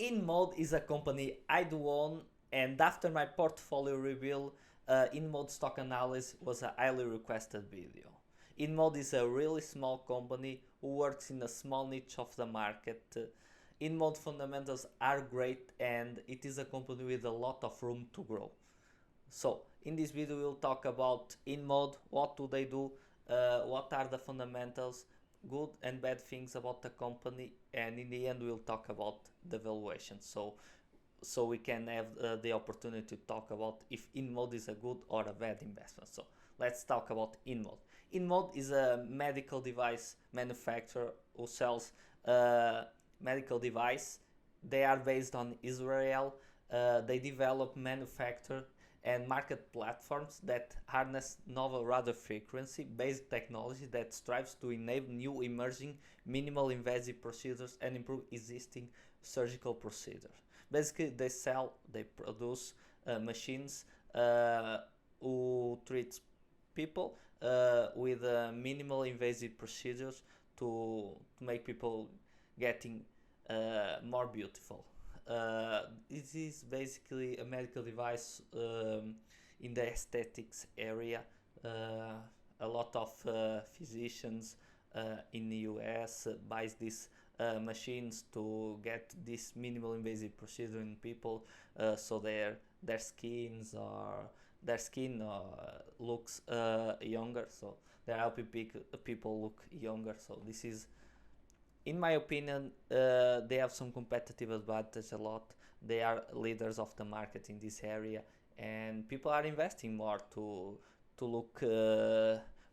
InMode is a company I do own, and after my portfolio reveal, InMode stock analysis was a highly requested video. InMode is a really small company who works in a small niche of the market. InMode fundamentals are great, and it is a company with a lot of room to grow. So in this video we'll talk about InMode, what do they do, what are the fundamentals, good and bad things about the company, and in the end we'll talk about the valuation. So we can have the opportunity to talk about if InMode is a good or a bad investment. So let's talk about InMode. InMode is a medical device manufacturer who sells medical device. They are based on Israel. They develop, manufacture and market platforms that harness novel radio frequency based technology that strives to enable new emerging minimal invasive procedures and improve existing surgical procedures. Basically they produce machines who treat people with minimal invasive procedures to make people getting more beautiful. This is basically a medical device in the aesthetics area. A lot of physicians in the US buys these machines to get this minimal invasive procedure in people, so their skins or their skin looks younger. So they're helping people look younger. So this is, in my opinion, they have some competitive advantage a lot. They are leaders of the market in this area, and people are investing more to look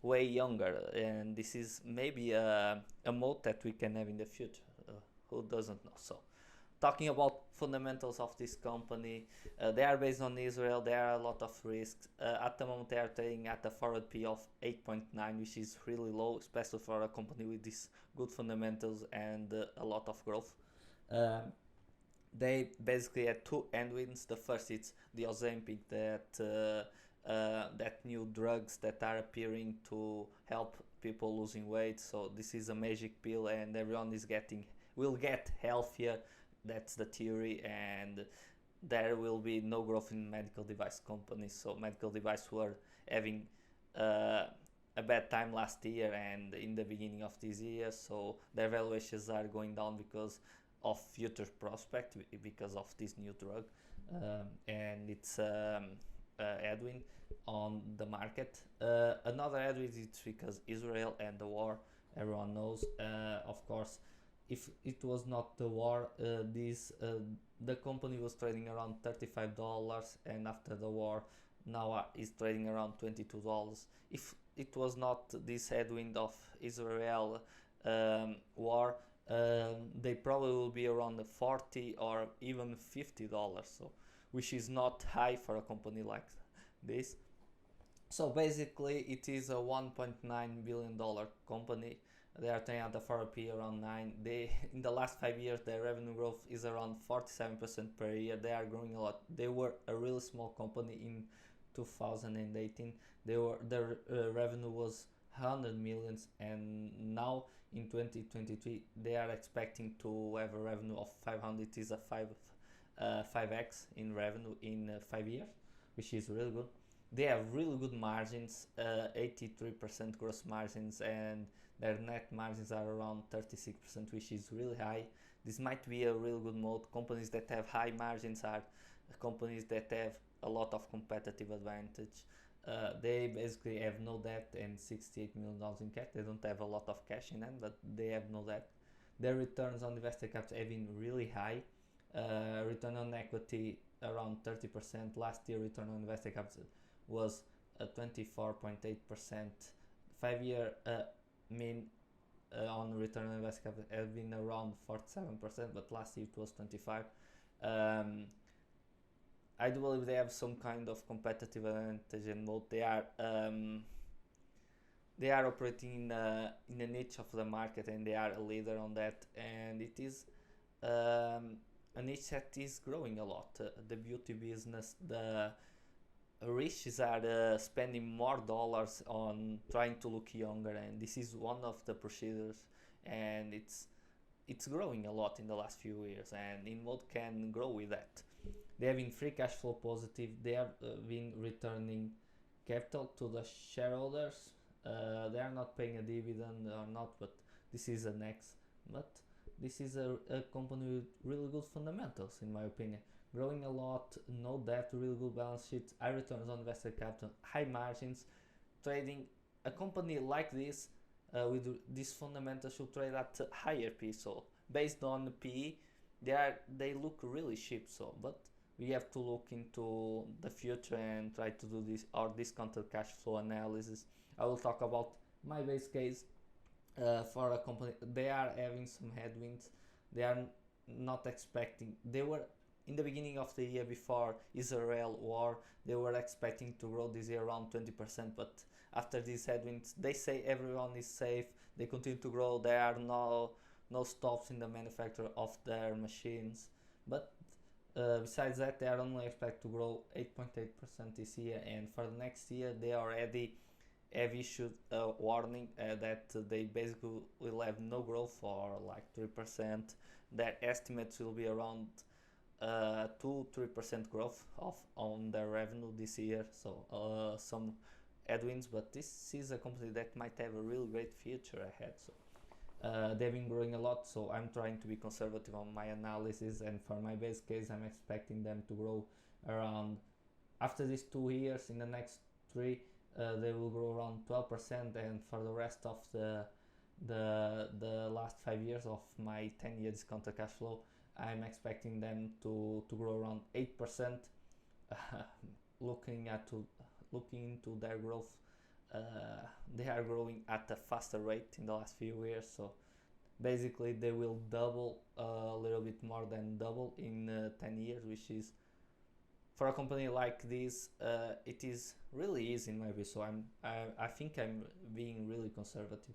way younger. And this is maybe a mode that we can have in the future. Who doesn't know? So, talking about fundamentals of this company, they are based on Israel. There are a lot of risks. At the moment, they are trading at a forward P of 8.9, which is really low, especially for a company with these good fundamentals and a lot of growth. They basically had two headwinds. The first is the Ozempic, that new drugs that are appearing to help people losing weight. So this is a magic pill, and everyone will get healthier. That's the theory, and there will be no growth in medical device companies. So medical device were having a bad time last year and in the beginning of this year, so their valuations are going down because of future prospect, because of this new drug, and it's headwind on the market. Another headwind is because Israel and the war. Everyone knows, of course. If it was not the war, the company was trading around $35, and after the war, now is trading around $22. If it was not this headwind of Israel war, they probably will be around $40 or even $50. So, which is not high for a company like this. So basically, it is a $1.9 billion company. They are trading at a forward P around 9. In the last 5 years, their revenue growth is around 47% per year. They are growing a lot. They were a really small company in 2018. Their revenue was 100 millions, and now in 2023 they are expecting to have a revenue of 500. It is a 5x in revenue in 5 years, which is really good. They have really good margins, 83% gross margins, and their net margins are around 36%, which is really high. This might be a really good mode. Companies that have high margins are companies that have a lot of competitive advantage. They basically have no debt and $68 million in cash. They don't have a lot of cash in them, but they have no debt. Their returns on invested capital have been really high. Return on equity around 30%. Last year, return on invested capital was 24.8%. 5-year mean on return on invested capital has been around 47%, but last year it was 25. I do believe they have some kind of competitive advantage in mode. They are operating in a niche of the market, and they are a leader on that, and it is a niche that is growing a lot. The beauty business, the riches are spending more dollars on trying to look younger, and this is one of the procedures, and it's growing a lot in the last few years, and InMode can grow with that. They have been free cash flow positive. They have been returning capital to the shareholders. They are not paying a dividend or not, but this is the next. But this is a company with really good fundamentals, in my opinion. Growing a lot, no debt, really good balance sheet, high returns on invested capital, high margins. Trading a company like this with these fundamentals should trade at higher P. So based on PE, they look really cheap. So, but we have to look into the future and try to do this our discounted cash flow analysis. I will talk about my base case for a company. They are having some headwinds. They are not expecting. They were in the beginning of the year before Israel war. They were expecting to grow this year around 20%, but after these headwinds, they say everyone is safe. They continue to grow. There are no stops in the manufacture of their machines, but besides that, they are only expect to grow 8.8% this year, and for the next year, they already have issued a warning that they basically will have no growth for like 3%. Their estimates will be around 2-3% growth on their revenue this year. So some headwinds, but this is a company that might have a really great future ahead. So they've been growing a lot, so I'm trying to be conservative on my analysis, and for my base case I'm expecting them to grow around, after these 2 years, in the next 3 they will grow around 12%, and for the rest of the last 5 years of my 10-year discounted cash flow, I'm expecting them to grow around 8%. Looking into their growth, they are growing at a faster rate in the last few years, so basically they will double, a little bit more than double in 10 years, which is, for a company like this, it is really easy in my view. So I think I'm being really conservative.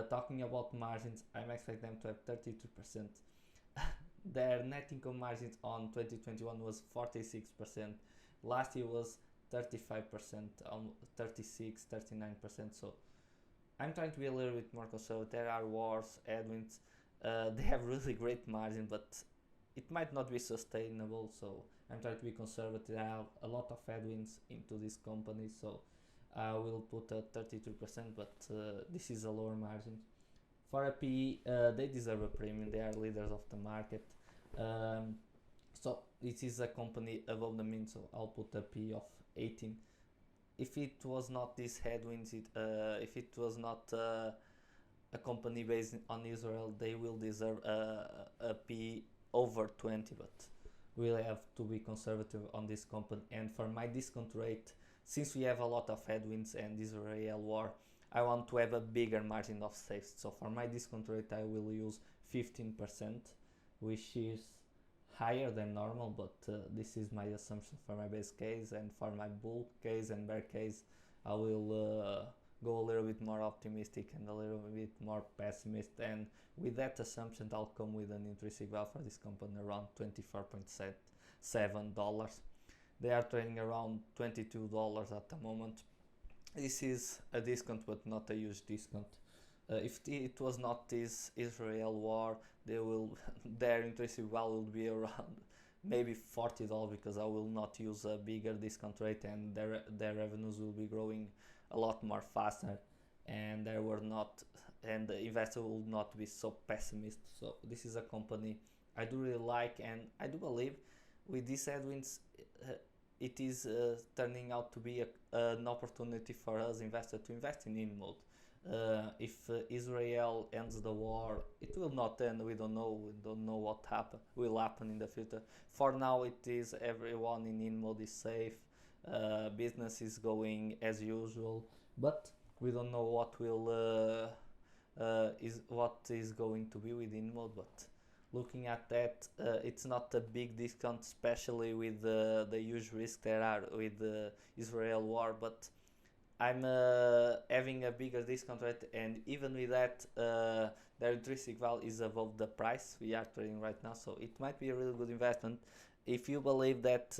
Talking about margins, I'm expecting them to have 32%. Their net income margins on 2021 was 46%. Last year was 35%, 36, 39%. So I'm trying to be a little bit more conservative. There are wars, headwinds. They have really great margin, but it might not be sustainable. So I'm trying to be conservative. I have a lot of headwinds into this company, so I will put a 33%, but this is a lower margin. For a PE, they deserve a premium. They are leaders of the market. So it is a company above the mean, so I'll put a PE of 18. If it was not these headwinds, if it was not a company based on Israel, they will deserve a PE over 20, but we'll have to be conservative on this company. And for my discount rate, since we have a lot of headwinds and Israel war, I want to have a bigger margin of safety. So for my discount rate, I will use 15%, which is higher than normal, but this is my assumption for my base case. And for my bull case and bear case, I will go a little bit more optimistic and a little bit more pessimist. And with that assumption, I'll come with an intrinsic value for this company around $24.7. They are trading around $22 at the moment. This is a discount, but not a huge discount. If it was not this Israel war, their intrinsic value will be around maybe $40, because I will not use a bigger discount rate, and their revenues will be growing a lot more faster, and the investor will not be so pessimist. So this is a company I do really like, and I do believe with these headwinds, it is turning out to be an opportunity for us investors to invest in InMode. If Israel ends the war, it will not end. We don't know. We don't know what will happen in the future. For now, it is everyone in InMode is safe. Business is going as usual, but we don't know what is going to be with InMode. But looking at that, it's not a big discount, especially with the huge risk there are with the Israel war. But I'm having a bigger discount rate, and even with that, their intrinsic value is above the price we are trading right now. So it might be a really good investment if you believe that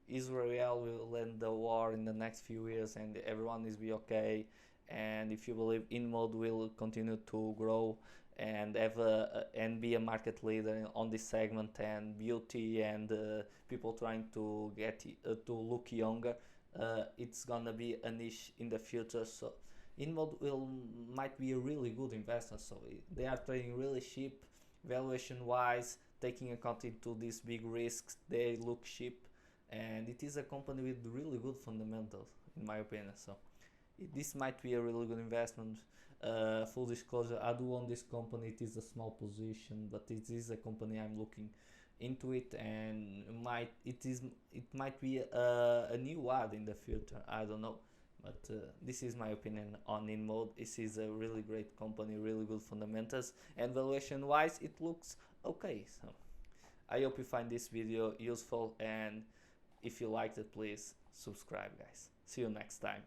Israel will end the war in the next few years and everyone is be okay, and if you believe InMode will continue to grow and have and be a market leader on this segment, and beauty and people trying to get to look younger, it's gonna be a niche in the future. So InMode will might be a really good investment. So they are trading really cheap, valuation wise, taking account into these big risks. They look cheap, and it is a company with really good fundamentals, in my opinion. So this might be a really good investment. Full disclosure, I do own this company. It is a small position, but it is a company I'm looking into it, and it might be a new ad in the future. I don't know, but this is my opinion on InMode. This is a really great company, really good fundamentals, and valuation wise, it looks okay. So I hope you find this video useful, and if you liked it, please subscribe, guys. See you next time.